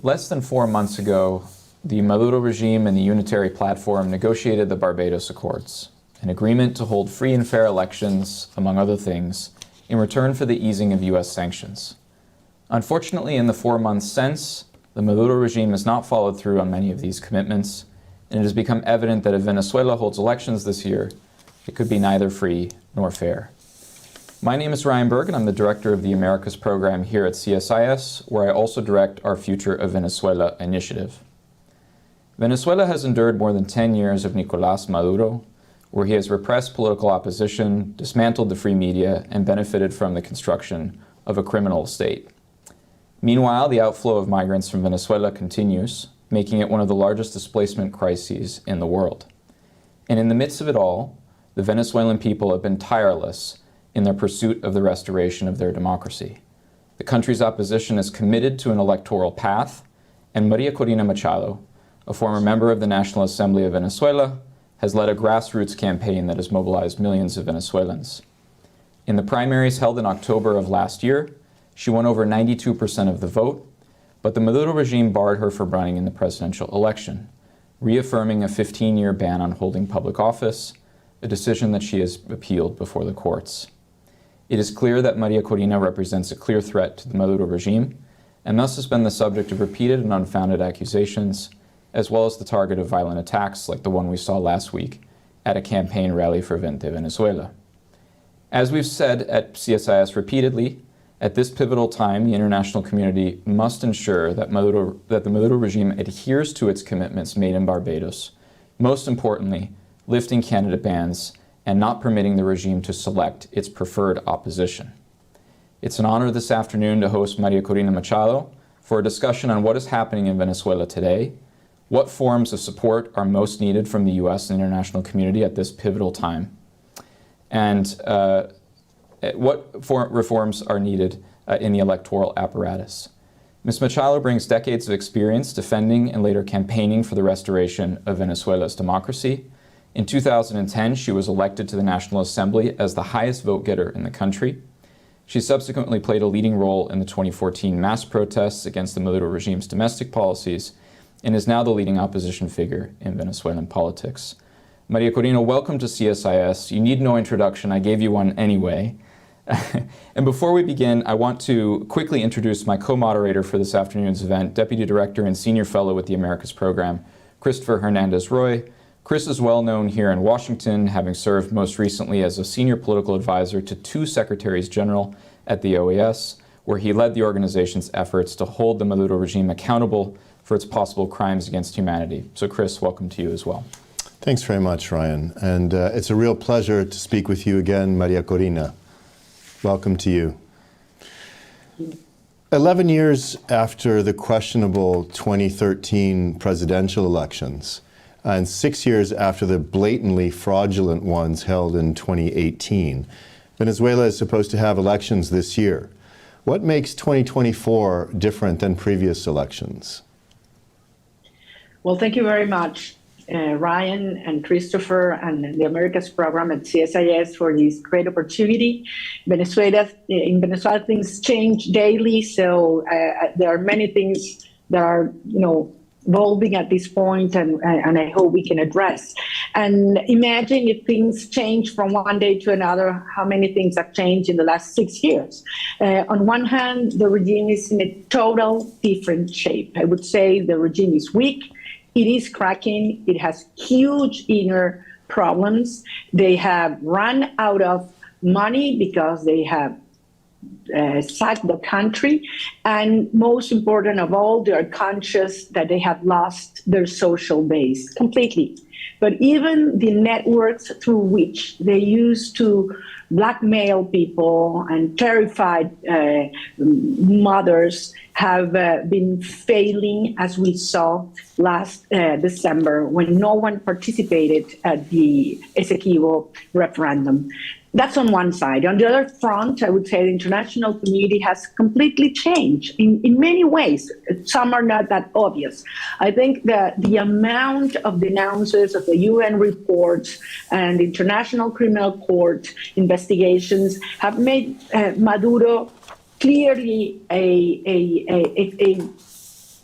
Less than 4 months ago, the Maduro regime and the unitary platform negotiated the Barbados Accords, an agreement to hold free and fair elections, among other things, in return for the easing of U.S. sanctions. Unfortunately, in the 4 months since, the Maduro regime has not followed through on many of these commitments, and it has become evident that if Venezuela holds elections this year, it could be neither free nor fair. My name is Ryan Berg, and I'm the director of the Americas program here at CSIS, where I also direct our Future of Venezuela initiative. Venezuela has endured more than 10 years of Nicolás Maduro, where he has repressed political opposition, dismantled the free media, and benefited from the construction of a criminal state. Meanwhile, the outflow of migrants from Venezuela continues, making it one of the largest displacement crises in the world. And in the midst of it all, the Venezuelan people have been tireless in their pursuit of the restoration of their democracy. The country's opposition is committed to an electoral path, and Maria Corina Machado, a former member of the National Assembly of Venezuela, has led a grassroots campaign that has mobilized millions of Venezuelans. In the primaries held in October of last year, she won over 92% of the vote, but the Maduro regime barred her from running in the presidential election, reaffirming a 15-year ban on holding public office, a decision that she has appealed before the courts. It is clear that Maria Corina represents a clear threat to the Maduro regime, and thus has been the subject of repeated and unfounded accusations, as well as the target of violent attacks like the one we saw last week at a campaign rally for Vente Venezuela. As we've said at CSIS repeatedly, at this pivotal time, the international community must ensure that the Maduro regime adheres to its commitments made in Barbados, most importantly, lifting candidate bans and not permitting the regime to select its preferred opposition. It's an honor this afternoon to host Maria Corina Machado for a discussion on what is happening in Venezuela today, what forms of support are most needed from the U.S. and international community at this pivotal time, and what reforms are needed in the electoral apparatus. Ms. Machado brings decades of experience defending and later campaigning for the restoration of Venezuela's democracy. In 2010, she was elected to the National Assembly as the highest vote getter in the country. She subsequently played a leading role in the 2014 mass protests against the Maduro regime's domestic policies and is now the leading opposition figure in Venezuelan politics. Maria Corina, welcome to CSIS. You need no introduction. I gave you one anyway. And before we begin, I want to quickly introduce my co-moderator for this afternoon's event, Deputy Director and Senior Fellow with the Americas Program, Christopher Hernandez-Roy. Chris is well known here in Washington, having served most recently as a senior political advisor to 2 Secretaries General at the OAS, where he led the organization's efforts to hold the Maduro regime accountable for its possible crimes against humanity. So Chris, welcome to you as well. Thanks very much, Ryan. And it's a real pleasure to speak with you again, Maria Corina. Welcome to you. 11 years after the questionable 2013 presidential elections, and 6 years after the blatantly fraudulent ones held in 2018, Venezuela is supposed to have elections this year. What makes 2024 different than previous elections? Well, thank you very much, Ryan and Christopher and the Americas program at CSIS for this great opportunity. In Venezuela, things change daily, so there are many things that are, evolving at this point, and I hope we can address. And imagine if things change from one day to another, how many things have changed in the last 6 years. On one hand, the regime is in a total different shape. I would say the regime is weak. It is cracking. It has huge inner problems. They have run out of money because they have sacked the country. And most important of all, they are conscious that they have lost their social base completely. But even the networks through which they used to blackmail people and terrified mothers have been failing, as we saw last December when no one participated at the Essequibo referendum. That's on one side. On the other front, I would say the international community has completely changed in many ways. Some are not that obvious. I think that the amount of denounces of the UN reports and the International Criminal Court investigations have made Maduro clearly a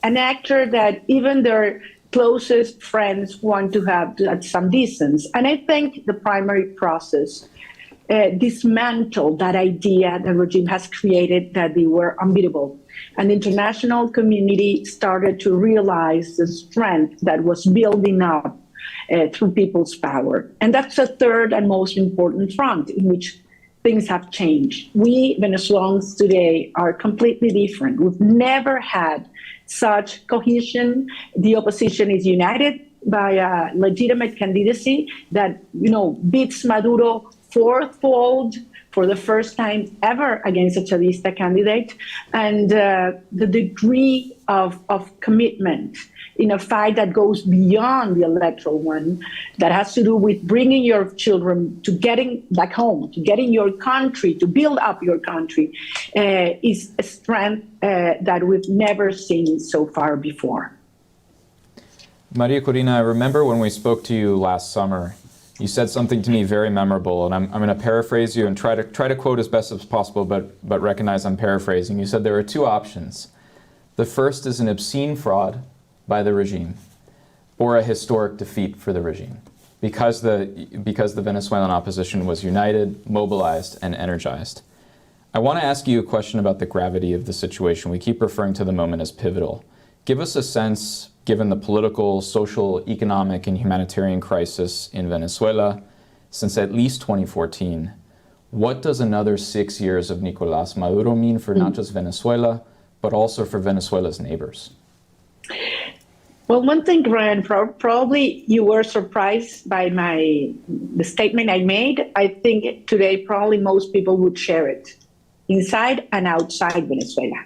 an actor that even their closest friends want to have at some distance. And I think the primary process dismantled that idea the regime has created that they were unbeatable. And the international community started to realize the strength that was building up through people's power. And that's the third and most important front in which things have changed. We Venezuelans today are completely different. We've never had such cohesion. The opposition is united by a legitimate candidacy that, beats Maduro fourfold for the first time ever against a Chavista candidate. And the degree of commitment in a fight that goes beyond the electoral one, that has to do with bringing your children to getting back home, to getting your country, to build up your country, is a strength that we've never seen so far before. Maria Corina, I remember when we spoke to you last summer, you said something to me very memorable, and I'm going to paraphrase you and try to quote as best as possible, but recognize I'm paraphrasing. You said there are two options. The first is an obscene fraud by the regime, or a historic defeat for the regime, because the Venezuelan opposition was united, mobilized, and energized. I want to ask you a question about the gravity of the situation. We keep referring to the moment as pivotal. Give us a sense, given the political, social, economic, and humanitarian crisis in Venezuela since at least 2014, what does another 6 years of Nicolás Maduro mean for not just Venezuela, but also for Venezuela's neighbors? Well, one thing, Ryan, probably you were surprised by the statement I made. I think today probably most people would share it, inside and outside Venezuela.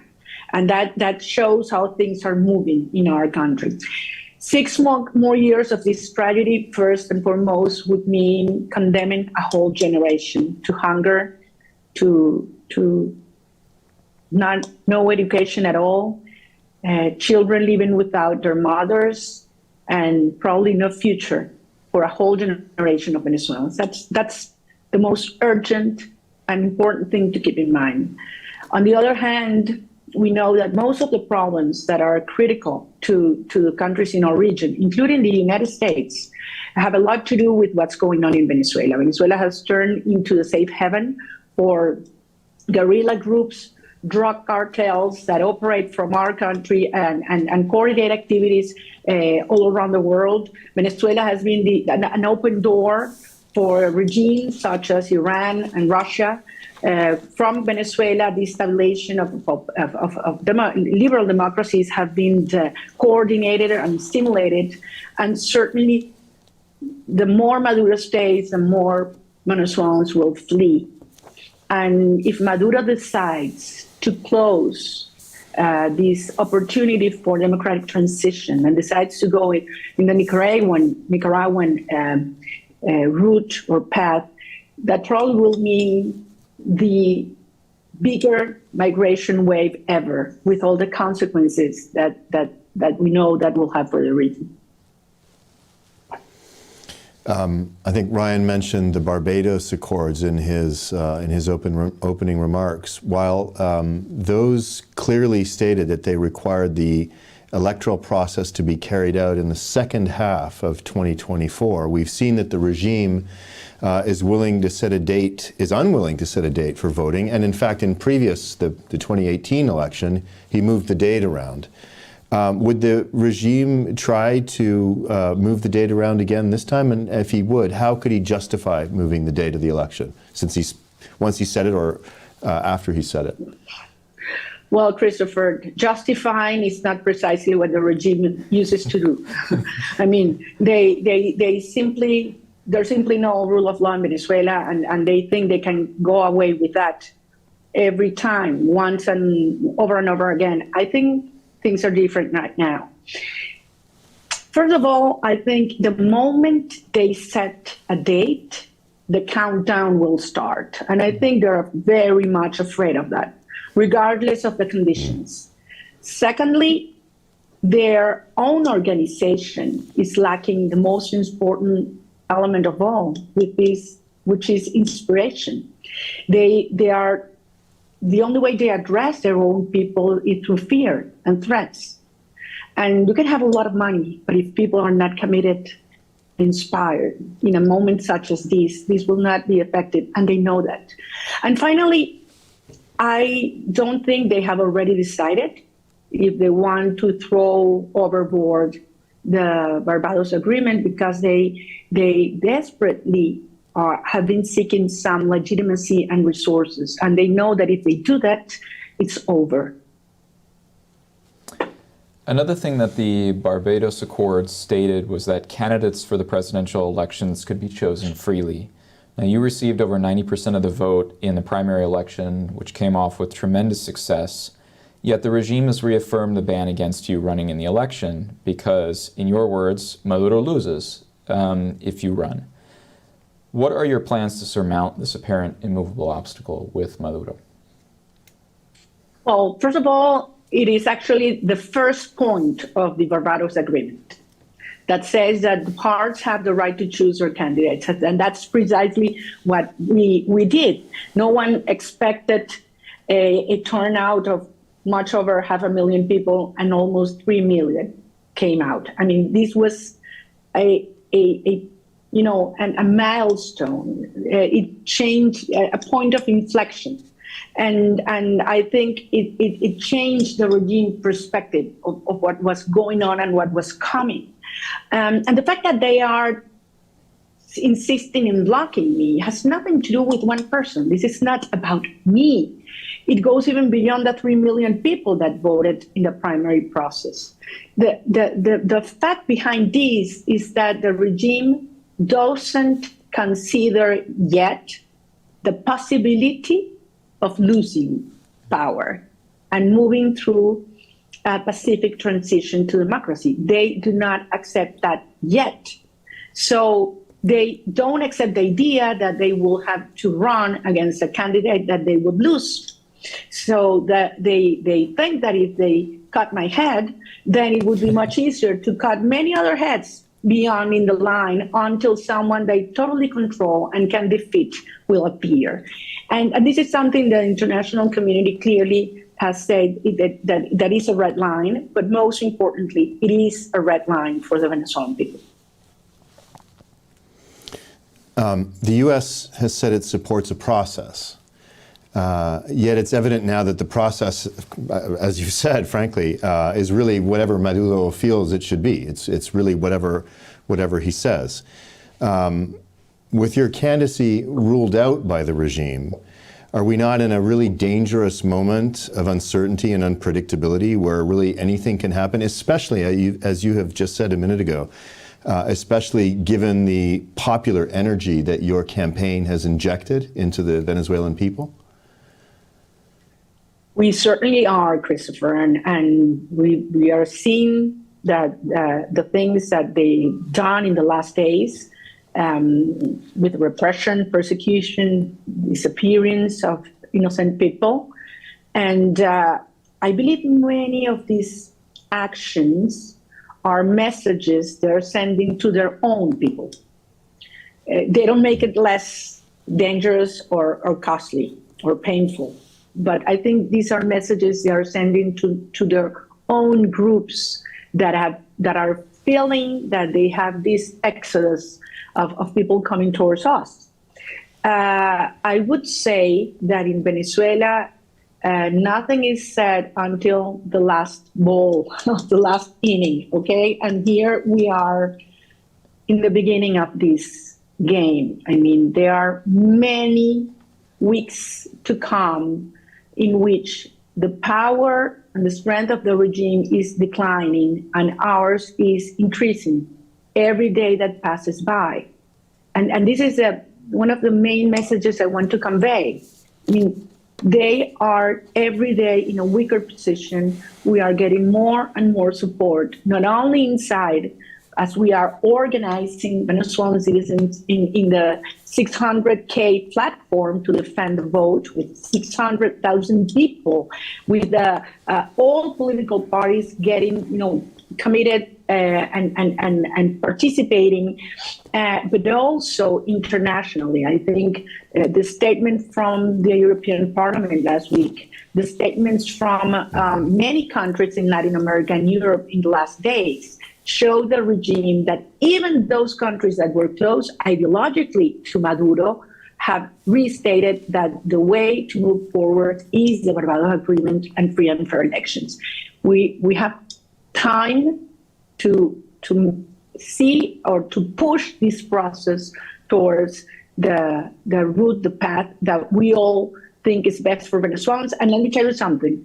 And that shows how things are moving in our country. 6 more years of this tragedy, first and foremost, would mean condemning a whole generation to hunger, to no education at all, children living without their mothers, and probably no future for a whole generation of Venezuelans. That's the most urgent and important thing to keep in mind. On the other hand, we know that most of the problems that are critical to the countries in our region, including the United States, have a lot to do with what's going on in Venezuela. Venezuela has turned into the safe haven for guerrilla groups, drug cartels that operate from our country and coordinate activities all around the world. Venezuela has been an open door for regimes such as Iran and Russia. From Venezuela, the establishment of liberal democracies have been coordinated and stimulated, and certainly the more Maduro stays, the more Venezuelans will flee. And if Maduro decides to close this opportunity for democratic transition and decides to go in the Nicaraguan route or path, that probably will mean the bigger migration wave ever, with all the consequences that we know that will have for the region. I think Ryan mentioned the Barbados Accords in his opening remarks. While those clearly stated that they required the electoral process to be carried out in the second half of 2024, we've seen that the regime is unwilling to set a date for voting. And in fact, in the 2018 election, he moved the date around. Would the regime try to move the date around again this time? And if he would, how could he justify moving the date of the election, once he said it or after he said it? Well, Christopher, justifying is not precisely what the regime uses to do. I mean, there's simply no rule of law in Venezuela, and they think they can go away with that every time, once and over again. I think things are different right now. First of all, I think the moment they set a date, the countdown will start. And I think they're very much afraid of that, regardless of the conditions. Secondly, their own organization is lacking the most important element of all, which is inspiration. They are, the only way they address their own people is through fear and threats. And you can have a lot of money, but if people are not committed, inspired in a moment such as this will not be effective, and they know that. And finally, I don't think they have already decided if they want to throw overboard the Barbados Agreement, because they desperately have been seeking some legitimacy and resources, and they know that if they do that, it's over. Another thing that the Barbados Accords stated was that candidates for the presidential elections could be chosen freely. Now, you received over 90% of the vote in the primary election, which came off with tremendous success. Yet the regime has reaffirmed the ban against you running in the election because, in your words, Maduro loses if you run. What are your plans to surmount this apparent immovable obstacle with Maduro? Well, first of all, it is actually the first point of the Barbados Agreement that says that the parts have the right to choose their candidates. And that's precisely what we did. No one expected a turnout of much over 500,000 people, and almost 3 million came out. I mean, this was a milestone. It changed, a point of inflection. And I think it changed the regime perspective of what was going on and what was coming. And the fact that they are insisting in blocking me has nothing to do with one person. This is not about me. It goes even beyond the 3 million people that voted in the primary process. The fact behind this is that the regime doesn't consider yet the possibility of losing power and moving through a pacific transition to democracy. They do not accept that yet. So they don't accept the idea that they will have to run against a candidate that they would lose. So that they think that if they cut my head, then it would be much easier to cut many other heads beyond in the line until someone they totally control and can defeat will appear. And this is something the international community clearly has said that is a red line, but most importantly, it is a red line for the Venezuelan people. The U.S. has said it supports a process. Yet it's evident now that the process, as you said, frankly, is really whatever Maduro feels it should be. It's really whatever he says. With your candidacy ruled out by the regime, are we not in a really dangerous moment of uncertainty and unpredictability where really anything can happen, especially, as you have just said a minute ago, especially given the popular energy that your campaign has injected into the Venezuelan people? We certainly are, Christopher, and we are seeing that the things that they've done in the last days with repression, persecution, disappearance of innocent people. And I believe many of these actions are messages they're sending to their own people. They don't make it less dangerous or costly or painful. But I think these are messages they are sending to their own groups that are feeling that they have this exodus of people coming towards us. I would say that in Venezuela, nothing is said until the last ball, the last inning, okay? And here we are in the beginning of this game. I mean, there are many weeks to come in which the power and the strength of the regime is declining and ours is increasing every day that passes by. And this is one of the main messages I want to convey. I mean, they are every day in a weaker position. We are getting more and more support, not only inside as we are organizing Venezuelan citizens in the 600K platform to defend the vote, with 600,000 people, with all political parties getting, committed and participating, but also internationally. I think the statement from the European Parliament last week, the statements from many countries in Latin America and Europe in the last days, show the regime that even those countries that were close ideologically to Maduro have restated that the way to move forward is the Barbados Agreement and free and fair elections. We have time to see or to push this process towards the route, the path that we all think is best for Venezuelans. And let me tell you something.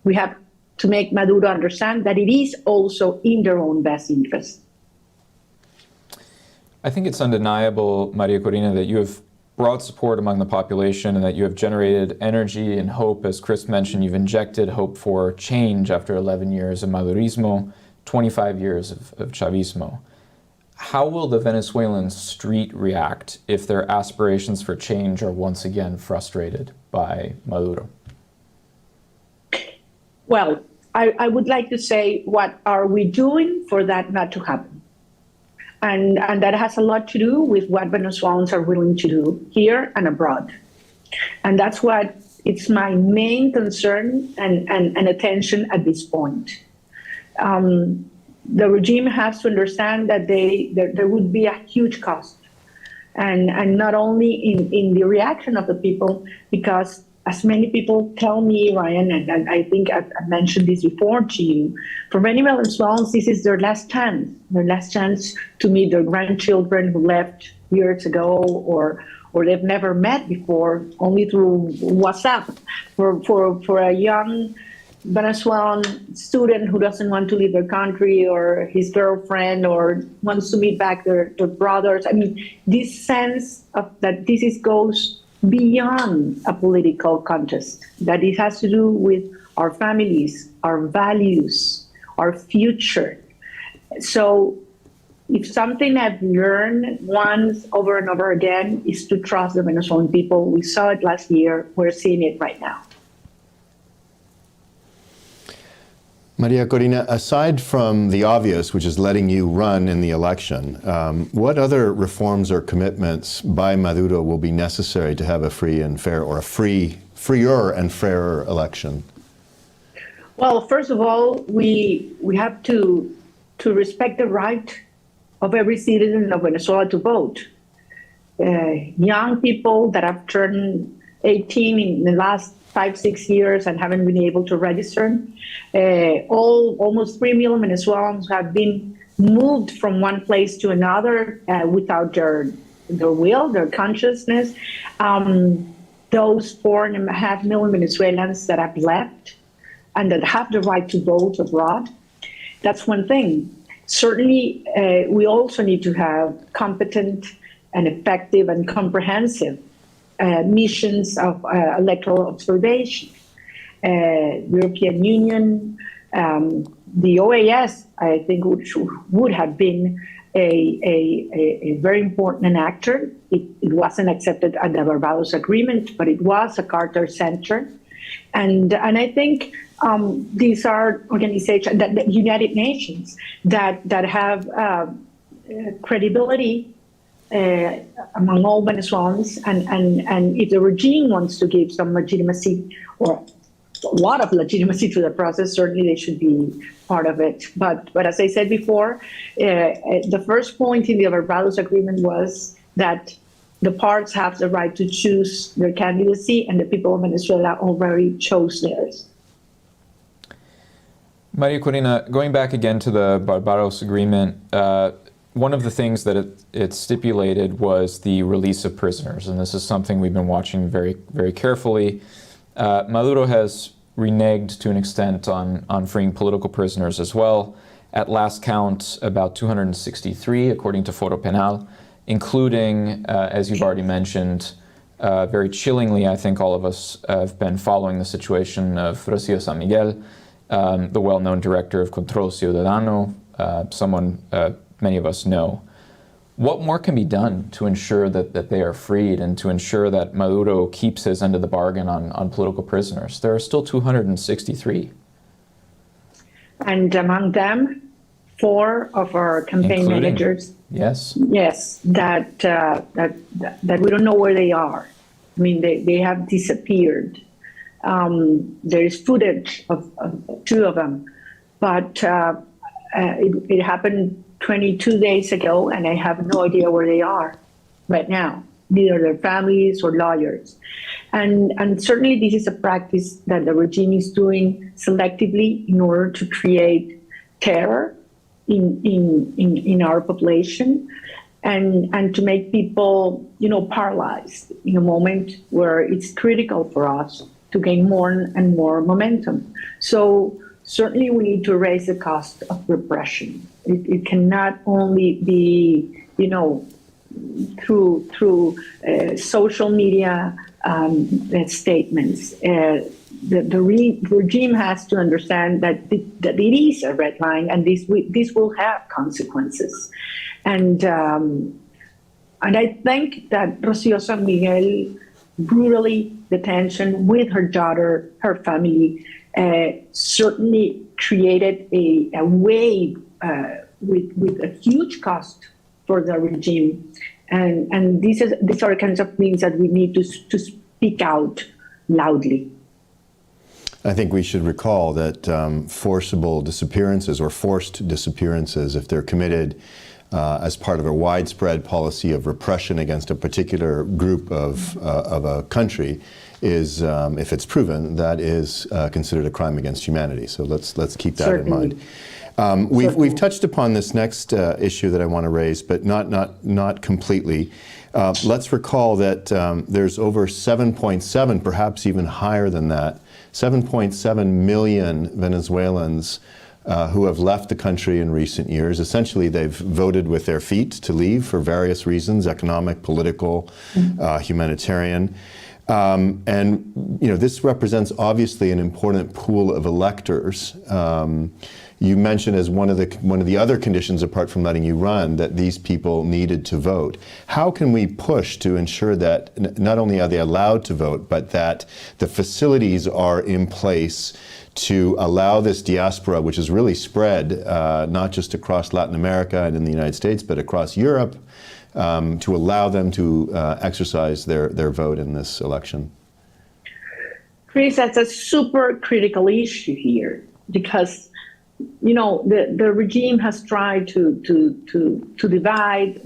We have to make Maduro understand that it is also in their own best interest. I think it's undeniable, Maria Corina, that you have broad support among the population and that you have generated energy and hope. As Chris mentioned, you've injected hope for change after 11 years of Madurismo, 25 years of Chavismo. How will the Venezuelan street react if their aspirations for change are once again frustrated by Maduro? Well, I would like to say, what are we doing for that not to happen? And that has a lot to do with what Venezuelans are willing to do here and abroad. And that's what it's my main concern and attention at this point. The regime has to understand that there would be a huge cost, and not only in the reaction of the people, because as many people tell me, Ryan, and I think I've mentioned this before to you, for many Venezuelans, this is their last chance to meet their grandchildren who left years ago, or they've never met before, only through WhatsApp. For a young Venezuelan student who doesn't want to leave their country, or his girlfriend, or wants to meet back their brothers. I mean, this sense of that goes beyond a political contest, that it has to do with our families, our values, our future. So if something I've learned once over and over again is to trust the Venezuelan people. We saw it last year, we're seeing it right now. Maria Corina, aside from the obvious, which is letting you run in the election, what other reforms or commitments by Maduro will be necessary to have a free and fair, or a freer and fairer election? Well, first of all, we have to respect the right of every citizen of Venezuela to vote. Young people that have turned 18 in the last 5-6 years and haven't been able to register. Almost 3 million Venezuelans have been moved from one place to another without their will, their consciousness. Those 4.5 million Venezuelans that have left and that have the right to vote abroad, that's one thing. Certainly, we also need to have competent and effective and comprehensive missions of electoral observation. European Union, the OAS, I think, would have been a very important actor. It wasn't accepted at the Barbados Agreement, but it was a Carter Center. And I think these are organizations, the United Nations, that have credibility among all Venezuelans, and if the regime wants to give some legitimacy, or a lot of legitimacy to the process, certainly they should be part of it. But as I said before, the first point in the Barbados Agreement was that the parts have the right to choose their candidacy, and the people of Venezuela already chose theirs. Maria Corina, going back again to the Barbados Agreement, one of the things that it stipulated was the release of prisoners, and this is something we've been watching very, very carefully. Maduro has reneged to an extent on freeing political prisoners as well. At last count, about 263, according to Foro Penal, including, as you've already mentioned, very chillingly, I think all of us have been following the situation of Rocio San Miguel, the well-known director of Control Ciudadano, someone many of us know. What more can be done to ensure that they are freed and to ensure that Maduro keeps his end of the bargain on political prisoners? There are still 263. And among them, 4 of our campaign Including, managers. Yes. Yes, that we don't know where they are. I mean, they have disappeared. There is footage of 2 of them, but it happened 22 days ago, and I have no idea where they are right now, neither their families or lawyers. And certainly this is a practice that the regime is doing selectively in order to create terror in our population and to make people, paralyzed in a moment where it's critical for us to gain more and more momentum. So certainly we need to raise the cost of repression. It cannot only be, through social media statements. The regime has to understand that it is a red line, and this will have consequences. And I think that Rocío San Miguel brutally detention with her daughter, her family, certainly created a wave with a huge cost for the regime. And these are kinds of things that we need to speak out loudly. I think we should recall that forcible disappearances or forced disappearances, if they're committed as part of a widespread policy of repression against a particular group of a country, is, if it's proven, that is considered a crime against humanity. So let's keep that Certainly. in mind. We've touched upon this next issue that I want to raise, but not completely. Let's recall that there's over 7.7, perhaps even higher than that, 7.7 million Venezuelans who have left the country in recent years. Essentially, they've voted with their feet to leave for various reasons: economic, political, humanitarian. And this represents obviously an important pool of electors. You mentioned as one of the other conditions, apart from letting you run, that these people needed to vote. How can we push to ensure that not only are they allowed to vote, but that the facilities are in place to allow this diaspora, which is really spread not just across Latin America and in the United States, but across Europe, to allow them to exercise their vote in this election? Chris, that's a super critical issue here, because the regime has tried to divide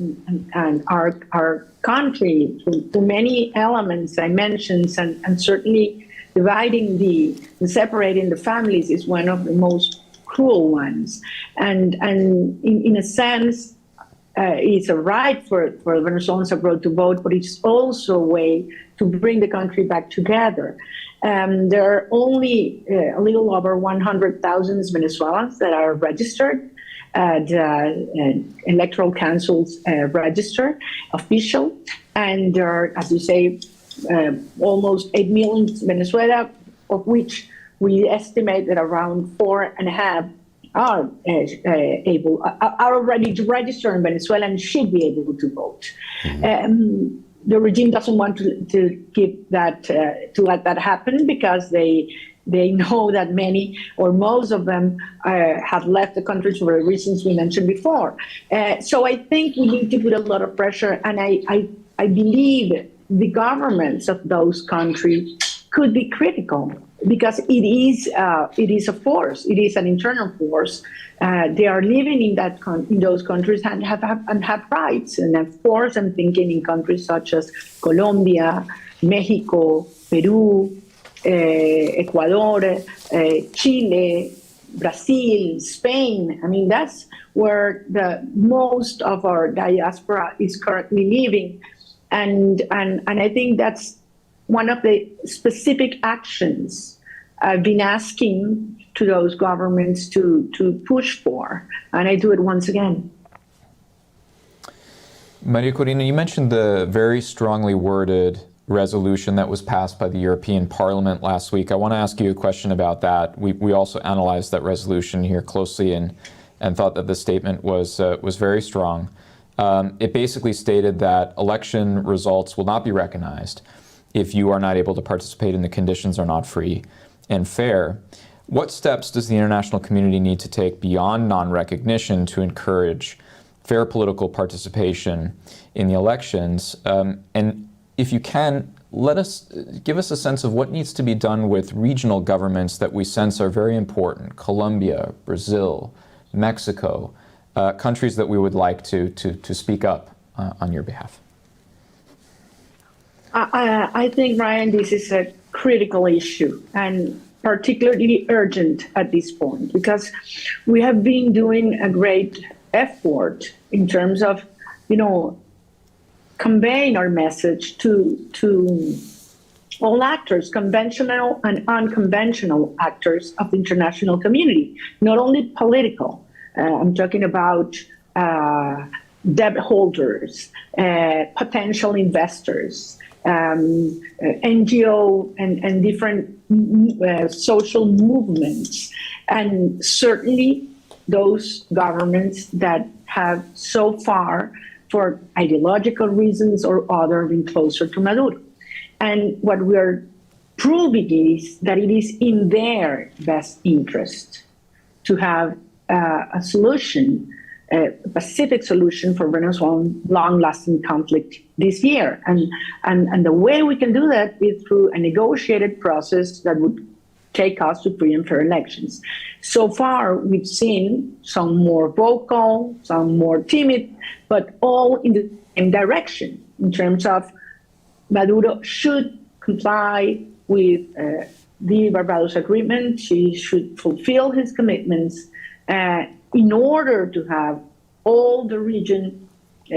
and our country to many elements I mentioned, and certainly dividing and separating the families is one of the most cruel ones. And in a sense, it's a right for Venezuelans abroad to vote, but it's also a way to bring the country back together. There are only a little over 100,000 Venezuelans that are registered at Electoral Council's register, official, and there are, as you say, almost 8 million in Venezuela, of which we estimate that around 4.5 are already registered in Venezuela and should be able to vote. Mm-hmm. The regime doesn't want to keep that to let that happen, because they know that many or most of them have left the country for the reasons we mentioned before. So I think we need to put a lot of pressure, and I believe the governments of those countries could be critical, because it is a force. It is an internal force. They are living in those countries and have rights. And of course, I'm thinking in countries such as Colombia, Mexico, Peru, Ecuador, Chile, Brazil, Spain. I mean, that's where the most of our diaspora is currently living, and I think that's one of the specific actions I've been asking to those governments to push for, and I do it once again. Maria Corina, you mentioned the very strongly worded resolution that was passed by the European Parliament last week. I want to ask you a question about that. We also analyzed that resolution here closely in and thought that the statement was very strong. It basically stated that election results will not be recognized if you are not able to participate and the conditions are not free and fair. What steps does the international community need to take beyond non-recognition to encourage fair political participation in the elections? And if you can, give us a sense of what needs to be done with regional governments that we sense are very important: Colombia, Brazil, Mexico, countries that we would like to speak up on your behalf. I think, Ryan, this is a critical issue and particularly urgent at this point, because we have been doing a great effort in terms of, conveying our message to all actors, conventional and unconventional actors of the international community, not only political. I'm talking about debt holders, potential investors, NGO and different social movements, and certainly those governments that have so far, for ideological reasons or other, been closer to Maduro. And what we are proving is that it is in their best interest to have a solution, a pacific solution for Venezuelan long-lasting conflict this year. And the way we can do that is through a negotiated process that would take us to free and fair elections. So far, we've seen some more vocal, some more timid, but all in the same direction in terms of Maduro should comply with the Barbados Agreement. He should fulfill his commitments in order to have all the region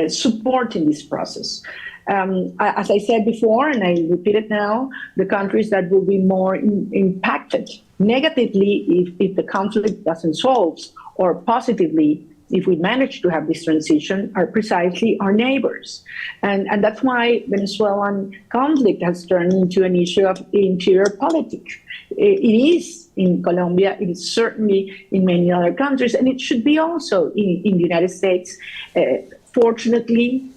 supporting this process. As I said before, and I repeat it now, the countries that will be more impacted negatively if the conflict doesn't solve, or positively if we manage to have this transition, are precisely our neighbors. And that's why Venezuelan conflict has turned into an issue of interior politics. It is in Colombia, it is certainly in many other countries, and it should be also in the United States. Fortunately,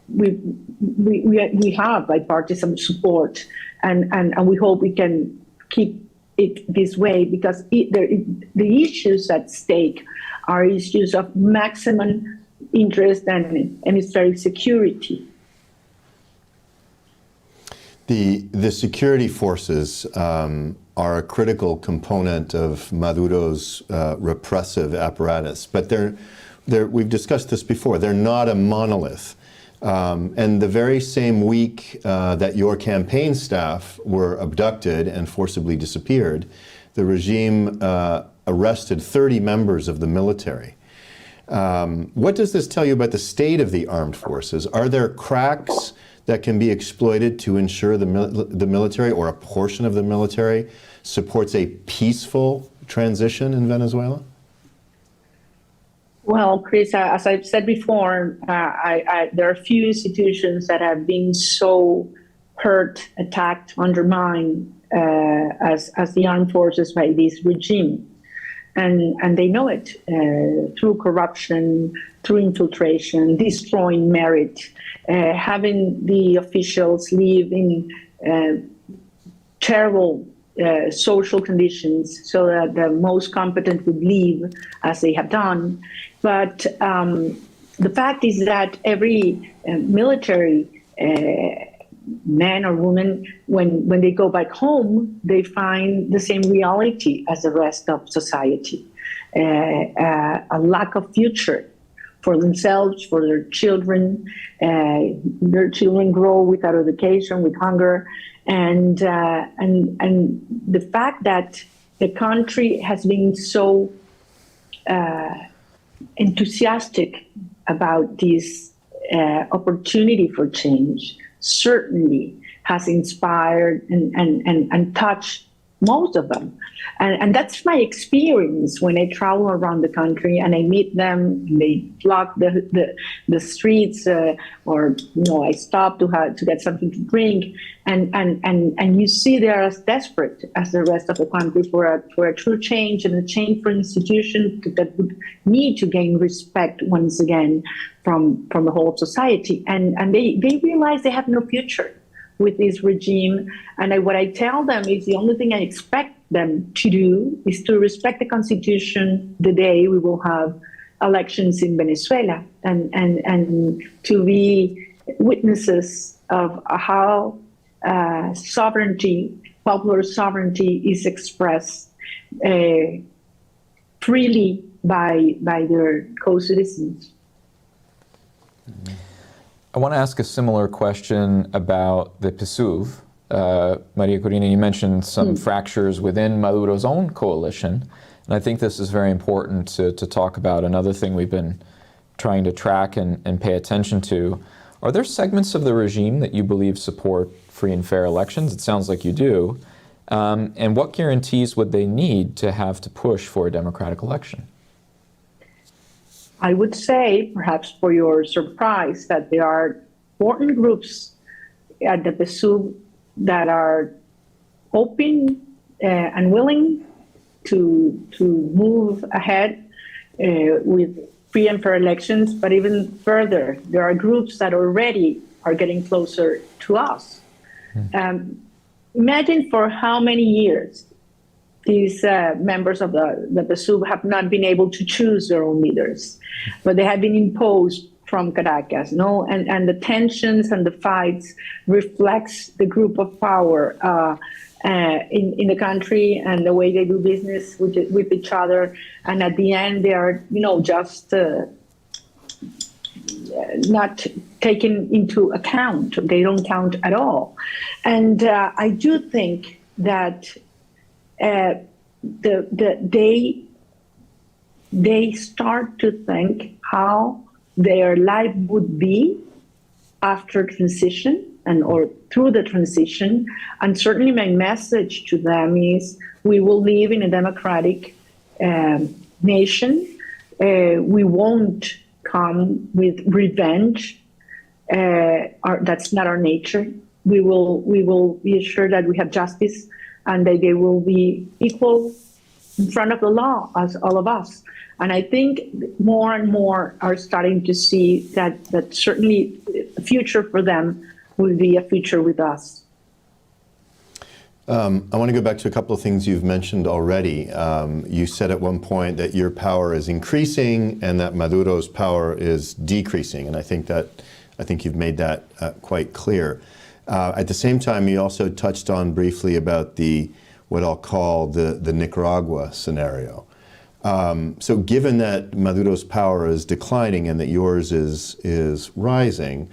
we have bipartisan support, and we hope we can keep it this way, because the issues at stake are issues of maximum interest and hemispheric security. The security forces are a critical component of Maduro's repressive apparatus, but we've discussed this before, they're not a monolith. And the very same week that your campaign staff were abducted and forcibly disappeared, the regime arrested 30 members of the military. What does this tell you about the state of the armed forces? Are there cracks that can be exploited to ensure the military, or a portion of the military, supports a peaceful transition in Venezuela? Well, Chris, as I've said before, there are few institutions that have been so hurt, attacked, undermined as the armed forces by this regime. And they know it through corruption, through infiltration, destroying merit, having the officials live in terrible social conditions so that the most competent would leave, as they have done. But the fact is that every military man or woman, when they go back home, they find the same reality as the rest of society, a lack of future for themselves, for their children. Their children grow without education, with hunger, and the fact that the country has been so enthusiastic about this opportunity for change certainly has inspired and touched most of them. And that's my experience when I travel around the country and I meet them, they block the streets, or I stop to get something to drink, and you see they're as desperate as the rest of the country for a true change, and a change for institutions that would need to gain respect once again from the whole society. And they realize they have no future with this regime. And what I tell them is the only thing I expect them to do is to respect the Constitution the day we will have elections in Venezuela, and to be witnesses of how sovereignty, popular sovereignty, is expressed freely by their co-citizens. I want to ask a similar question about the PSUV. Maria Corina, you mentioned some fractures within Maduro's own coalition, and I think this is very important to talk about. Another thing we've been trying to track and pay attention to. Are there segments of the regime that you believe support free and fair elections? It sounds like you do. And what guarantees would they need to have to push for a democratic election? I would say, perhaps for your surprise, that there are important groups at the PSUV that are open and willing to move ahead with free and fair elections. But even further, there are groups that already are getting closer to us. Imagine for how many years these members of the PSUV have not been able to choose their own leaders, but they have been imposed from Caracas, and the tensions and the fights reflects the group of power in the country and the way they do business with each other. And at the end, they are, just not taken into account. They don't count at all. And I do think that they start to think how their life would be after transition or through the transition. And certainly my message to them is we will live in a democratic nation. We won't come with revenge. That's not our nature. We will be assured that we have justice and that they will be equal in front of the law as all of us. And I think more and more are starting to see that certainly a future for them will be a future with us. I want to go back to a couple of things you've mentioned already. You said at one point that your power is increasing and that Maduro's power is decreasing, and I think you've made that quite clear. At the same time, you also touched on briefly about what I'll call the Nicaragua scenario. So given that Maduro's power is declining and that yours is rising,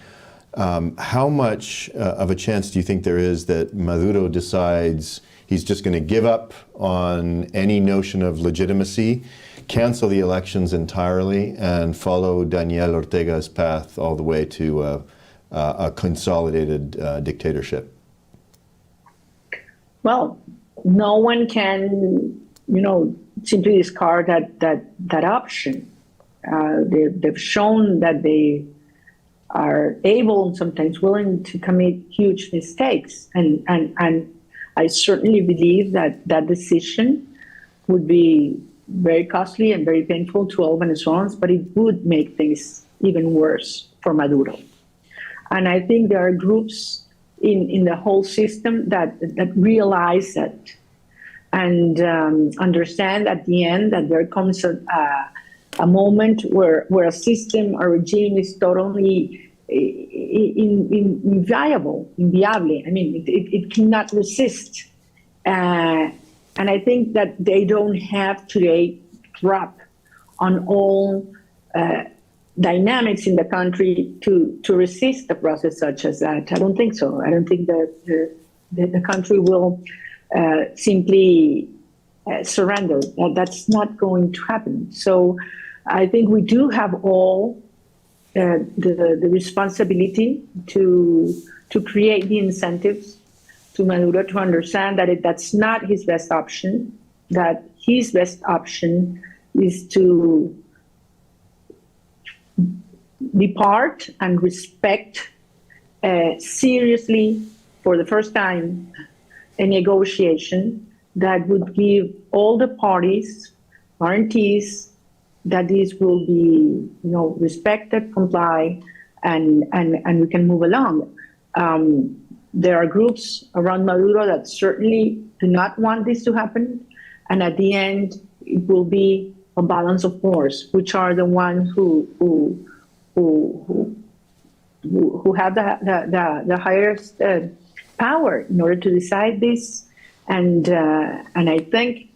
how much of a chance do you think there is that Maduro decides he's just going to give up on any notion of legitimacy, cancel the elections entirely, and follow Daniel Ortega's path all the way to a consolidated dictatorship? Well, no one can, simply discard that option. They've shown that they are able and sometimes willing to commit huge mistakes, and I certainly believe that decision would be very costly and very painful to all Venezuelans, but it would make things even worse for Maduro. And I think there are groups in the whole system that realize that and understand at the end that there comes a moment where a system, a regime is totally inviable. I mean, it cannot resist. And I think that they don't have today grip on all dynamics in the country to resist a process such as that. I don't think so. I don't think that the country will simply surrender. That's not going to happen. So I think we do have all the responsibility to create the incentives to Maduro to understand that that's not his best option, that his best option is to depart and respect seriously, for the first time, a negotiation that would give all the parties guarantees that this will be, respected, comply, and we can move along. There are groups around Maduro that certainly do not want this to happen, and at the end, it will be a balance of force, which are the ones who have the highest power in order to decide this. And I think,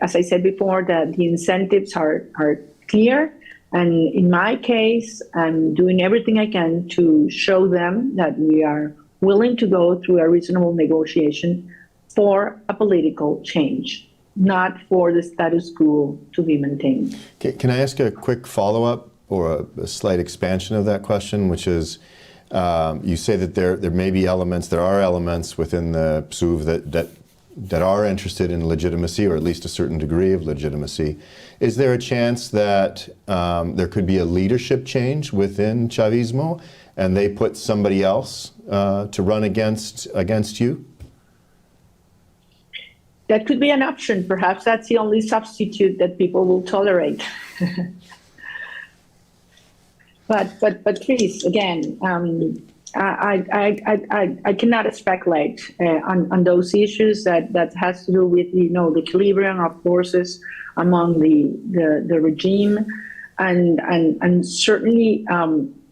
as I said before, that the incentives are clear. And in my case, I'm doing everything I can to show them that we are willing to go through a reasonable negotiation for a political change, not for the status quo to be maintained. Can I ask a quick follow-up or a slight expansion of that question, which is, you say that there may be elements, there are elements within the PSUV that are interested in legitimacy, or at least a certain degree of legitimacy. Is there a chance that there could be a leadership change within Chavismo, and they put somebody else to run against you? That could be an option. Perhaps that's the only substitute that people will tolerate. But please, again, I cannot speculate on those issues that has to do with the equilibrium of forces among the regime, and certainly,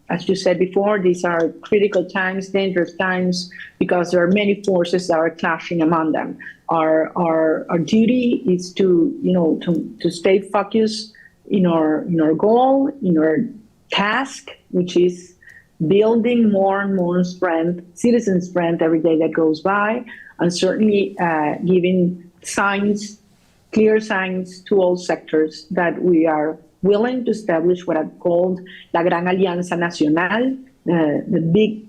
as you said before, these are critical times, dangerous times, because there are many forces that are clashing among them. Our duty is to stay focused in our goal, in our task, which is building more and more strength, citizen strength every day that goes by, and certainly giving clear signs to all sectors that we are willing to establish what I've called La Gran Alianza Nacional, the big,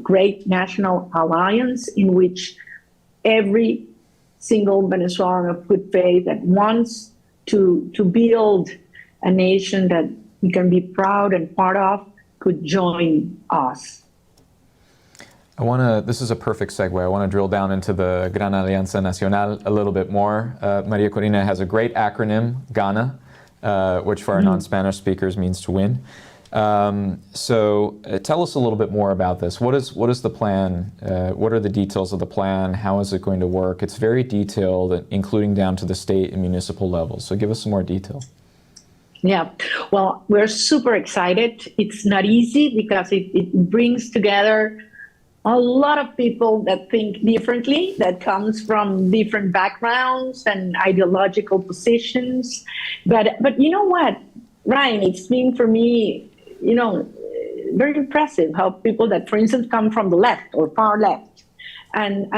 great national alliance in which every single Venezuelan of good faith that wants to build a nation that we can be proud and part of could join us. This is a perfect segue. I want to drill down into the Gran Alianza Nacional a little bit more. Maria Corina has a great acronym, GANA, which for our non-Spanish speakers means to win. So tell us a little bit more about this. What is the plan? What are the details of the plan? How is it going to work? It's very detailed, including down to the state and municipal level. So give us some more detail. Yeah, well, we're super excited. It's not easy because it brings together a lot of people that think differently, that comes from different backgrounds and ideological positions. But you know what, Ryan, it's been for me, very impressive how people that, for instance, come from the left or far left and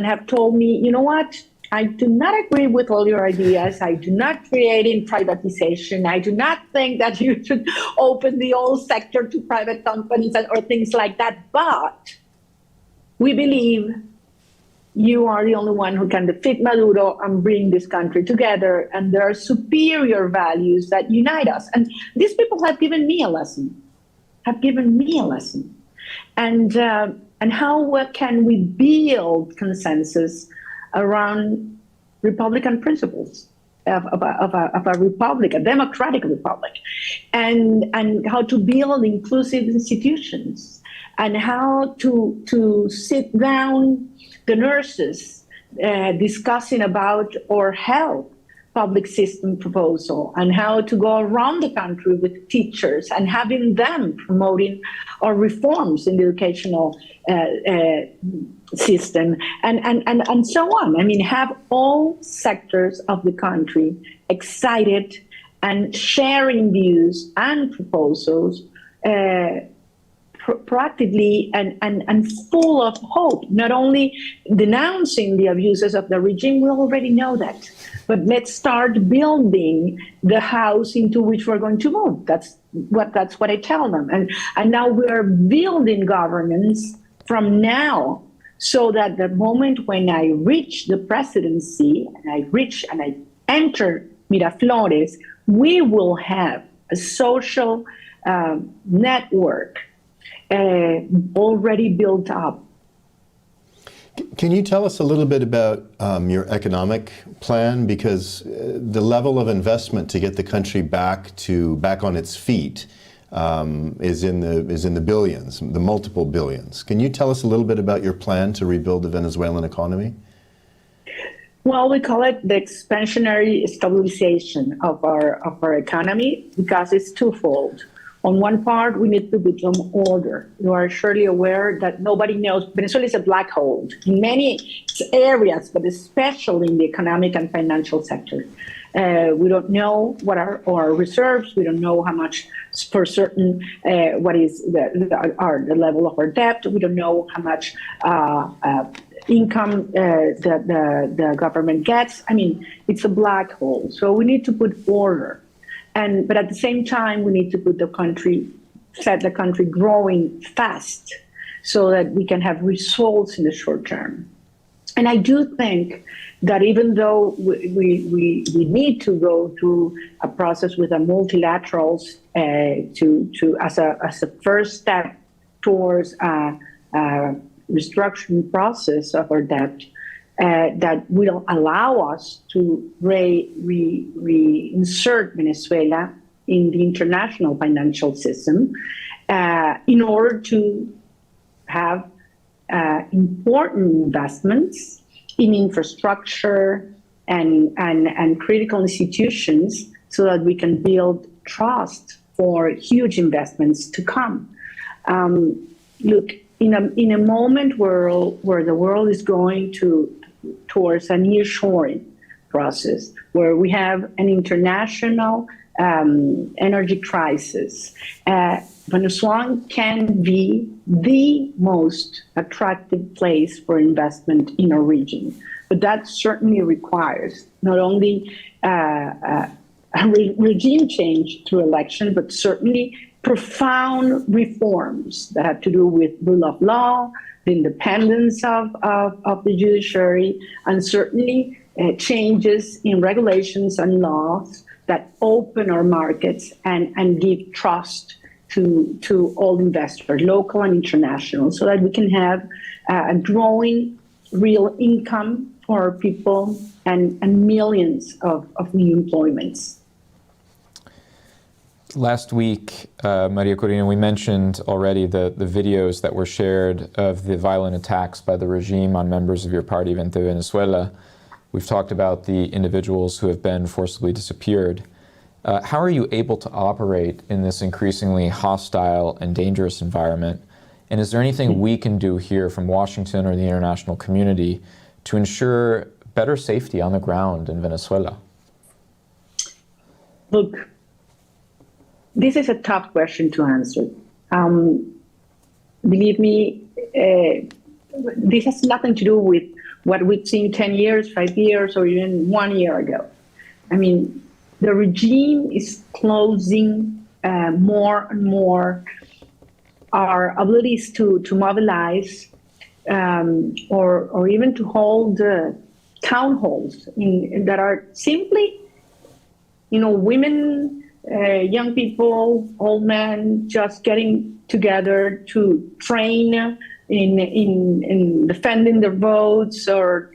have told me, you know what, I do not agree with all your ideas. I do not create in privatization. I do not think that you should open the whole sector to private companies or things like that. But we believe you are the only one who can defeat Maduro and bring this country together. And there are superior values that unite us. And these people have given me a lesson, And how can we build consensus around Republican principles of a republic, a democratic republic, and how to build inclusive institutions, and how to sit down the nurses discussing about our health public system proposal, and how to go around the country with teachers and having them promoting our reforms in the educational system, and so on. I mean, have all sectors of the country excited and sharing views and proposals proactively and full of hope, not only denouncing the abuses of the regime, we already know that, but let's start building the house into which we're going to move. That's what I tell them. And now we're building governance from now so that the moment when I reach the presidency and I enter Miraflores, we will have a social network already built up. Can you tell us a little bit about your economic plan? Because the level of investment to get the country back on its feet is in the billions, the multiple billions. Can you tell us a little bit about your plan to rebuild the Venezuelan economy? Well, we call it the expansionary stabilization of our economy because it's twofold. On one part, we need to put some order. You are surely aware that nobody knows. Venezuela is a black hole in many areas, but especially in the economic and financial sector. We don't know what are our reserves. We don't know how much for certain, what is the level of our debt. We don't know how much income the government gets. I mean, it's a black hole. So we need to put order. But at the same time, we need to set the country growing fast so that we can have results in the short term. And I do think that even though we need to go through a process with the multilaterals as a first step towards a restructuring process of our debt, that will allow us to reinsert Venezuela in the international financial system in order to have important investments in infrastructure and critical institutions so that we can build trust for huge investments to come. Look, in a moment where the world is going towards a nearshoring process, where we have an international energy crisis, Venezuela can be the most attractive place for investment in our region. But that certainly requires not only a regime change through election, but certainly profound reforms that have to do with rule of law, the independence of the judiciary, and certainly changes in regulations and laws that open our markets and give trust to all investors, local and international, so that we can have a growing real income for our people and millions of new employments. Last week, Maria Corina, we mentioned already the videos that were shared of the violent attacks by the regime on members of your party, Venezuela. We've talked about the individuals who have been forcibly disappeared. How are you able to operate in this increasingly hostile and dangerous environment? And is there anything we can do here from Washington or the international community to ensure better safety on the ground in Venezuela? Look, this is a tough question to answer. Believe me, this has nothing to do with what we've seen 10 years, 5 years, or even 1 year ago. I mean, the regime is closing more and more our abilities to mobilize or even to hold town halls that are simply, women, young people, old men, just getting together to train in defending their votes or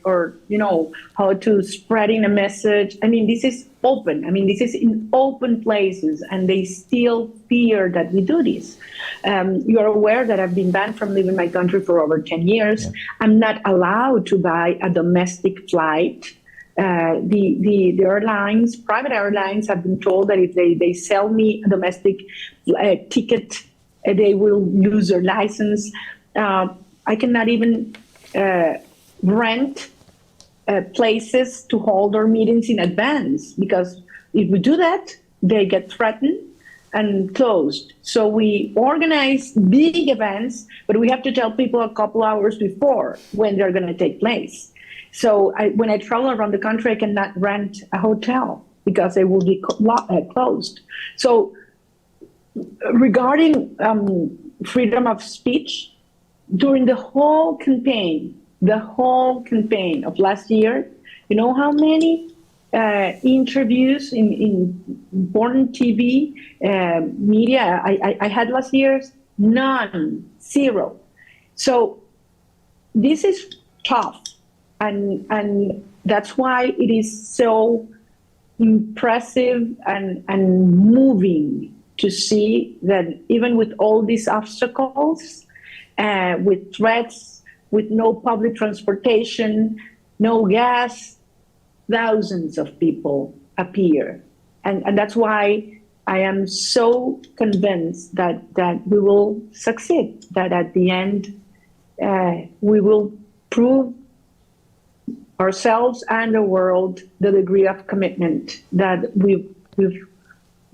how to spreading a message. I mean, this is open. I mean, this is in open places, and they still fear that we do this. You're aware that I've been banned from leaving my country for over 10 years. Yeah. I'm not allowed to buy a domestic flight. The airlines, private airlines, have been told that if they sell me a domestic ticket, they will lose their license. I cannot even rent places to hold our meetings in advance, because if we do that, they get threatened and closed. So we organize big events, but we have to tell people a couple hours before when they're going to take place. So when I travel around the country, I cannot rent a hotel because they will be closed. So regarding freedom of speech, during the whole campaign of last year, you know how many interviews in important TV media I had last year? None, zero. So this is tough, and that's why it is so impressive and moving to see that even with all these obstacles, with threats, with no public transportation, no gas, thousands of people appear. And that's why I am so convinced that we will succeed, that at the end we will prove ourselves and the world the degree of commitment that we've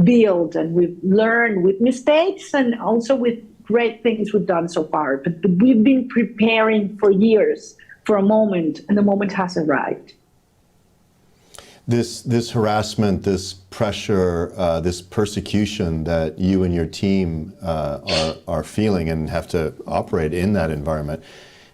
built and we've learned with mistakes and also with great things we've done so far. But we've been preparing for years for a moment, and the moment has arrived. This harassment, this pressure, this persecution that you and your team are feeling and have to operate in that environment,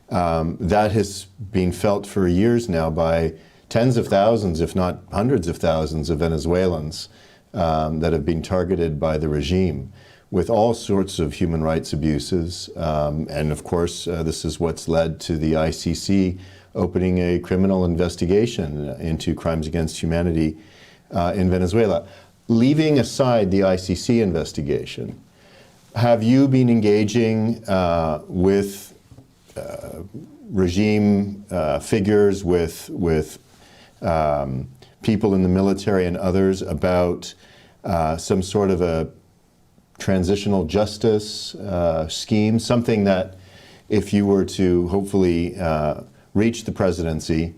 that has been felt for years now by tens of thousands, if not hundreds of thousands of Venezuelans that have been targeted by the regime with all sorts of human rights abuses. And of course, this is what's led to the ICC opening a criminal investigation into crimes against humanity in Venezuela. Leaving aside the ICC investigation, have you been engaging with regime figures, with people in the military and others about some sort of a transitional justice scheme, something that if you were to hopefully reach the presidency,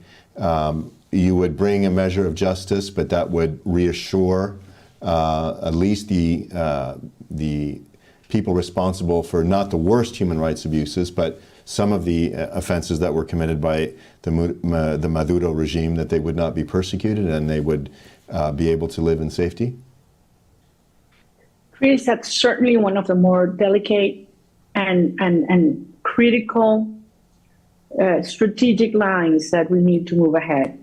you would bring a measure of justice, but that would reassure at least the people responsible for not the worst human rights abuses, but some of the offenses that were committed by the Maduro regime, that they would not be persecuted and they would be able to live in safety? Chris, that's certainly one of the more delicate and critical strategic lines that we need to move ahead.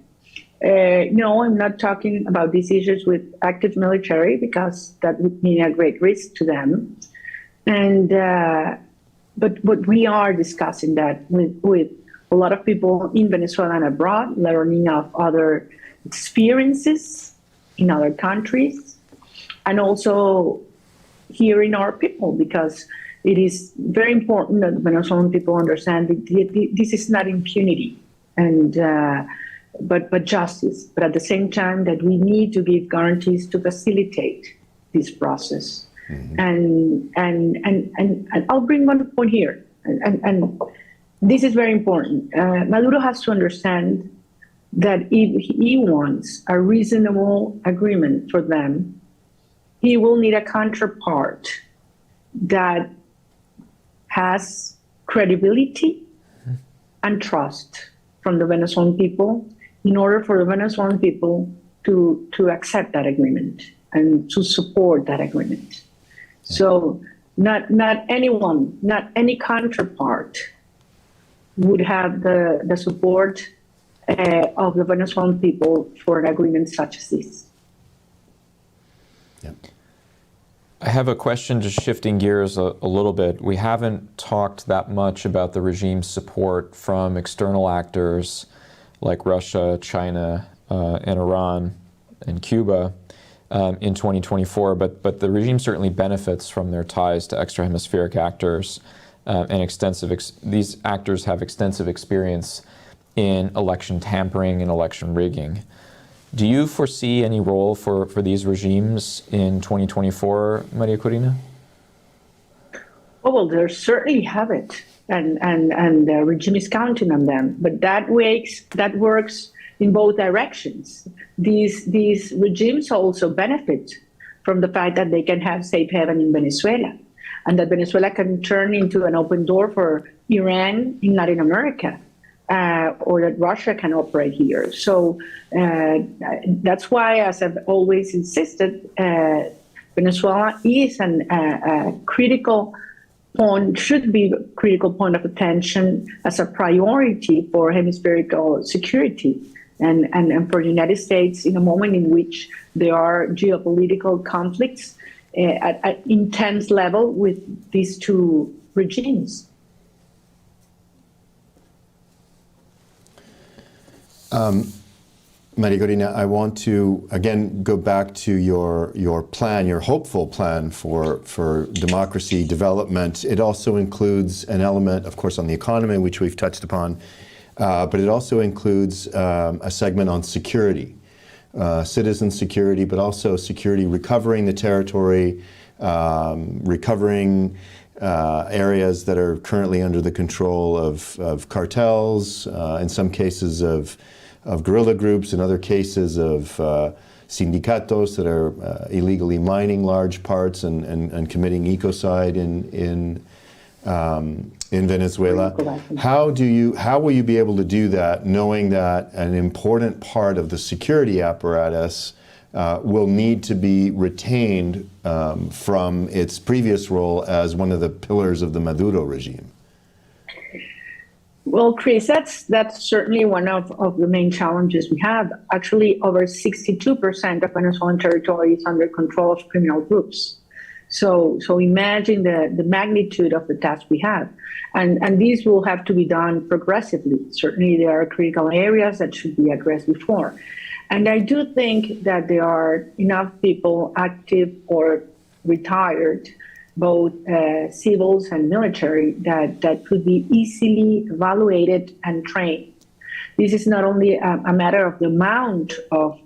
No, I'm not talking about these issues with active military because that would mean a great risk to them. And but we are discussing that with a lot of people in Venezuela and abroad, learning of other experiences in other countries, and also hearing our people, because it is very important that Venezuelan people understand that this is not impunity, and but justice. But at the same time, that we need to give guarantees to facilitate this process. Mm-hmm. And I'll bring one point here, and this is very important. Maduro has to understand that if he wants a reasonable agreement for them, he will need a counterpart that has credibility and trust from the Venezuelan people in order for the Venezuelan people to accept that agreement and to support that agreement. So not anyone, not any counterpart would have the support of the Venezuelan people for an agreement such as this. Yep. I have a question, just shifting gears a little bit. We haven't talked that much about the regime's support from external actors like Russia, China, and Iran, and Cuba in 2024, but the regime certainly benefits from their ties to extra-hemispheric actors, and these actors have extensive experience in election tampering and election rigging. Do you foresee any role for these regimes in 2024, Maria Corina? Well, they certainly have it, and the regime is counting on them. But that works in both directions. These regimes also benefit from the fact that they can have safe haven in Venezuela, and that Venezuela can turn into an open door for Iran in Latin America. Or that Russia can operate here. So that's why, as I've always insisted, Venezuela is a critical point should be a critical point of attention as a priority for hemispherical security and for the United States in a moment in which there are geopolitical conflicts at intense level with these two regimes. Maria Corina, I want to again go back to your plan, your hopeful plan for democracy development. It also includes an element, of course, on the economy, which we've touched upon, but it also includes a segment on security, citizen security, but also security, recovering the territory, recovering areas that are currently under the control of cartels, in some cases of guerrilla groups, in other cases of sindicatos that are illegally mining large parts and committing ecocide in Venezuela. How will you be able to do that, knowing that an important part of the security apparatus will need to be retained from its previous role as one of the pillars of the Maduro regime? Well, Chris, that's certainly one of the main challenges we have. Actually, over 62% of Venezuelan territory is under control of criminal groups. So imagine the magnitude of the task we have. And these will have to be done progressively. Certainly, there are critical areas that should be addressed before. And I do think that there are enough people active or retired, both civils and military, that could be easily evaluated and trained. This is not only a matter of the amount of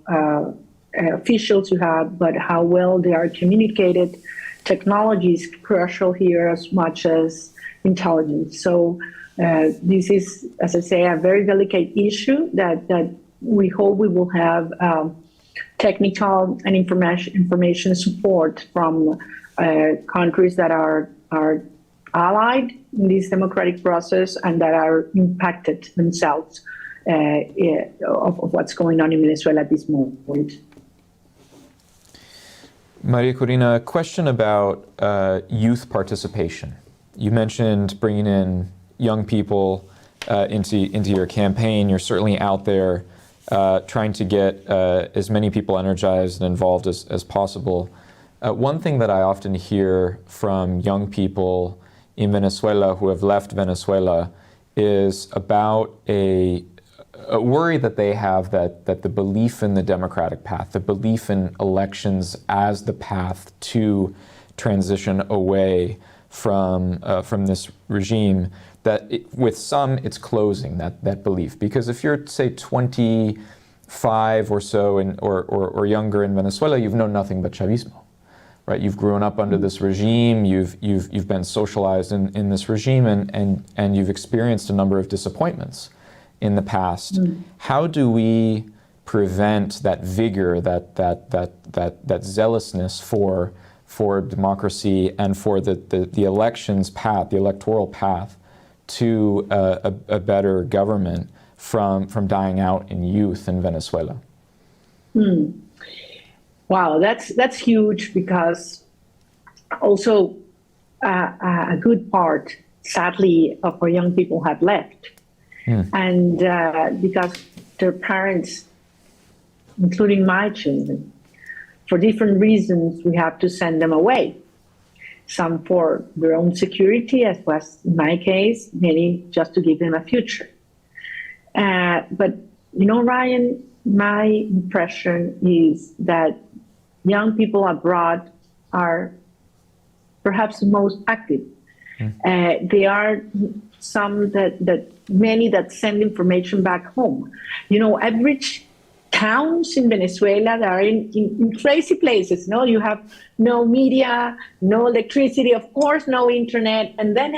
officials you have, but how well they are communicated. Technology is crucial here as much as intelligence. So this is, as I say, a very delicate issue that we hope we will have technical and information support from countries that are allied in this democratic process and that are impacted themselves of what's going on in Venezuela at this moment. Maria Corina, a question about youth participation. You mentioned bringing in young people into your campaign. You're certainly out there trying to get as many people energized and involved as possible. One thing that I often hear from young people in Venezuela who have left Venezuela is about a worry that they have that the belief in the democratic path, the belief in elections as the path to transition away from this regime, that with some it's closing that belief. Because if you're, say, 25 or so or younger in Venezuela, you've known nothing but Chavismo. Right, you've grown up under this regime. You've been socialized in this regime, and you've experienced a number of disappointments in the past. How do we prevent that vigor, that zealousness for democracy and for the elections path, the electoral path to a better government from dying out in youth in Venezuela? Wow, that's huge, because also a good part, sadly, of our young people have left. And because their parents, including my children, for different reasons, we have to send them away. Some for their own security, as was in my case, many just to give them a future. But, you know, Ryan, my impression is that young people abroad are perhaps the most active. There are some many that send information back home. You know, average towns in Venezuela that are in crazy places. No, you have no media, no electricity, of course, no internet. And then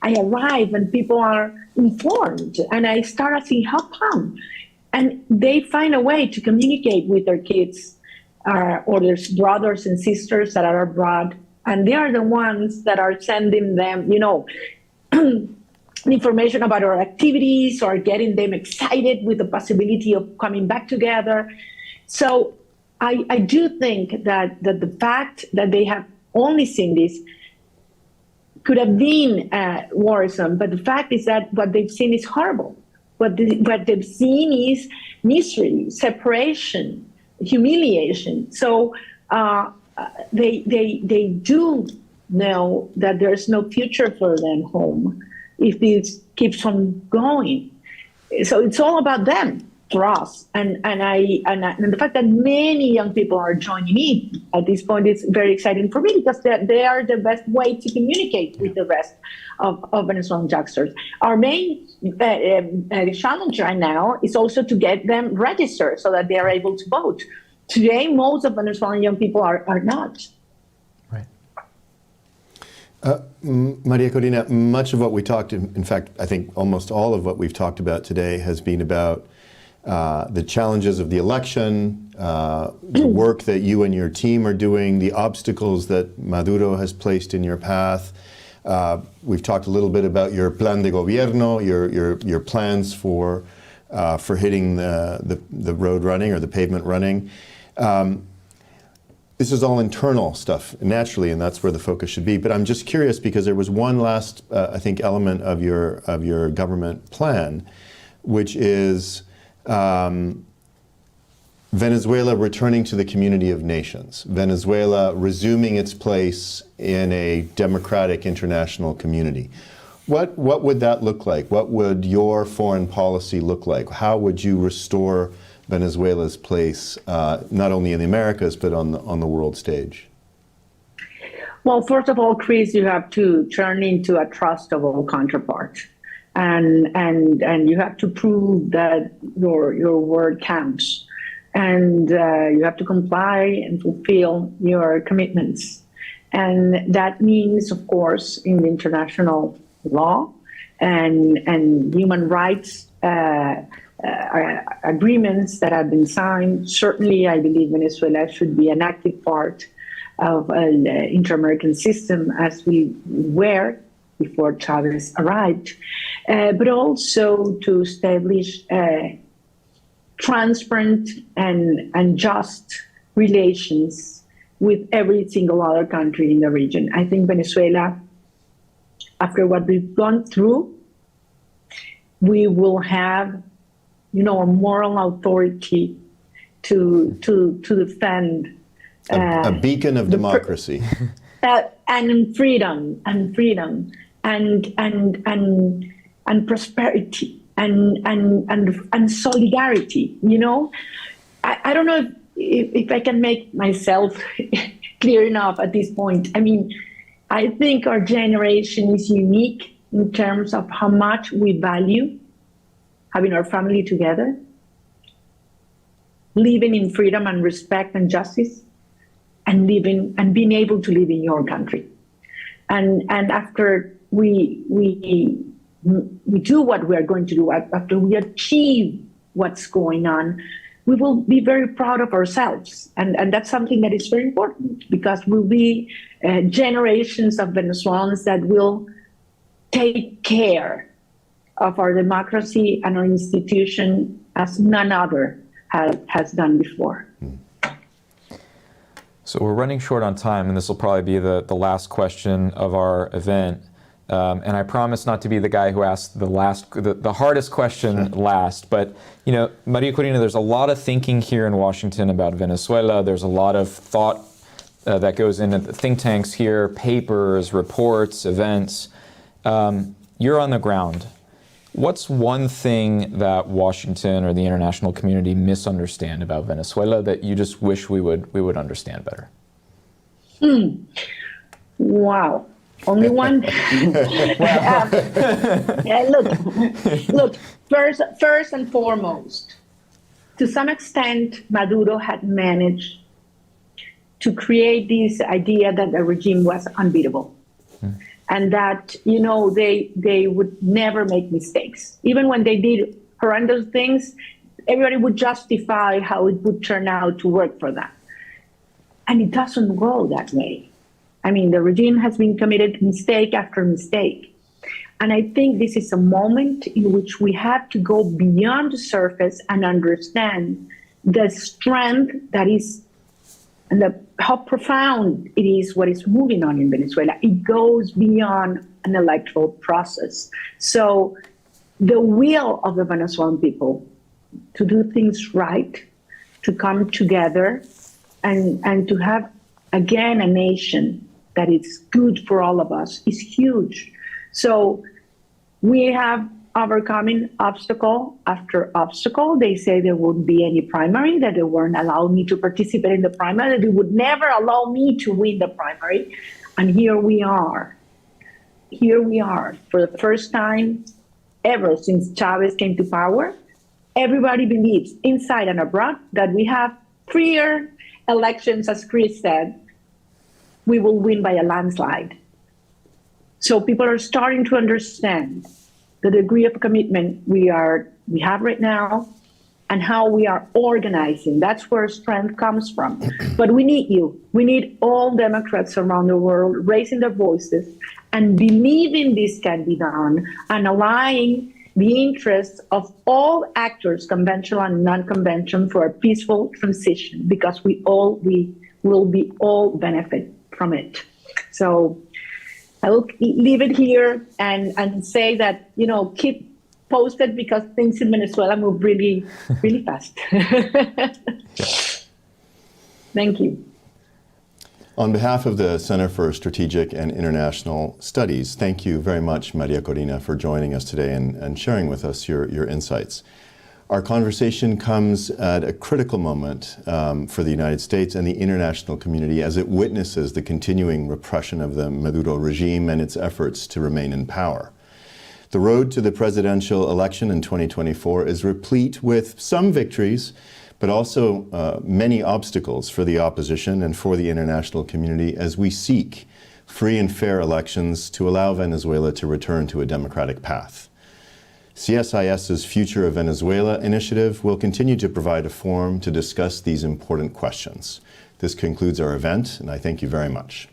I arrive and people are informed, and I start asking, how come? And they find a way to communicate with their kids or their brothers and sisters that are abroad. And they are the ones that are sending them, you know, information about our activities or getting them excited with the possibility of coming back together. So I do think that the fact that they have only seen this could have been worrisome, but the fact is that what they've seen is horrible. What they've seen is misery, separation, humiliation. So they do know that there's no future for them home if this keeps on going. So it's all about them for us, and the fact that many young people are joining in at this point is very exciting for me, because they are the best way to communicate with the rest of Venezuelan youngsters. Our main challenge right now is also to get them registered so that they are able to vote. Today, most of Venezuelan young people are not. Right. Maria Corina, much of what we talked, in fact, I think almost all of what we've talked about today has been about the challenges of the election, the work that you and your team are doing, the obstacles that Maduro has placed in your path. We've talked a little bit about your plan de gobierno, your plans for hitting the road running or the pavement running. This is all internal stuff, naturally, and that's where the focus should be. But I'm just curious, because there was one last, I think, element of your government plan, which is Venezuela returning to the community of nations, Venezuela resuming its place in a democratic international community. What would that look like? What would your foreign policy look like? How would you restore Venezuela's place, not only in the Americas, but on the world stage? Well, first of all, Chris, you have to turn into a trustable counterpart. And you have to prove that your word counts, and you have to comply and fulfill your commitments, and that means, of course, in international law and human rights agreements that have been signed. Certainly, I believe Venezuela should be an active part of an inter-American system, as we were before Chavez arrived, but also to establish transparent and just relations with every single other country in the region. I think Venezuela, after what we've gone through, we will have, a moral authority to defend a beacon of democracy. And freedom and prosperity and solidarity. I don't know if I can make myself clear enough at this point. I mean, I think our generation is unique in terms of how much we value having our family together, living in freedom and respect and justice, and living and being able to live in your country. And after we do what we are going to do, after we achieve what's going on, we will be very proud of ourselves. And that's something that is very important, because we'll be generations of Venezuelans that will take care of our democracy and our institution as none other has done before. So we're running short on time, and this will probably be the last question of our event. And I promise not to be the guy who asks the hardest question last. But Maria Corina, there's a lot of thinking here in Washington about Venezuela. There's a lot of thought that goes into the think tanks here, papers, reports, events. You're on the ground. What's one thing that Washington or the international community misunderstand about Venezuela that you just wish we would understand better? Wow. Only one. Look. First and foremost, to some extent, Maduro had managed to create this idea that the regime was unbeatable. And that, they would never make mistakes. Even when they did horrendous things, everybody would justify how it would turn out to work for them. And it doesn't go that way. I mean, the regime has been committed mistake after mistake. And I think this is a moment in which we have to go beyond the surface and understand the strength that is how profound it is what is moving on in Venezuela. It goes beyond an electoral process. So the will of the Venezuelan people to do things right, to come together, and to have, again, a nation that is good for all of us is huge. So we have overcoming obstacle after obstacle. They say there wouldn't be any primary, that they weren't allowing me to participate in the primary, that they would never allow me to win the primary. And here we are. Here we are. For the first time ever since Chavez came to power, everybody believes, inside and abroad, that we have freer elections, as Chris said. We will win by a landslide. So people are starting to understand the degree of commitment we have right now and how we are organizing. That's where strength comes from. But we need you. We need all Democrats around the world raising their voices and believing this can be done and aligning the interests of all actors, conventional and non-conventional, for a peaceful transition, because we will be all benefit from it. So I will leave it here and say that, keep posted, because things in Venezuela move really, really fast. Thank you. On behalf of the Center for Strategic and International Studies, thank you very much, Maria Corina, for joining us today and sharing with us your insights. Our conversation comes at a critical moment for the United States and the international community as it witnesses the continuing repression of the Maduro regime and its efforts to remain in power. The road to the presidential election in 2024 is replete with some victories, but also many obstacles for the opposition and for the international community as we seek free and fair elections to allow Venezuela to return to a democratic path. CSIS's Future of Venezuela initiative will continue to provide a forum to discuss these important questions. This concludes our event, and I thank you very much.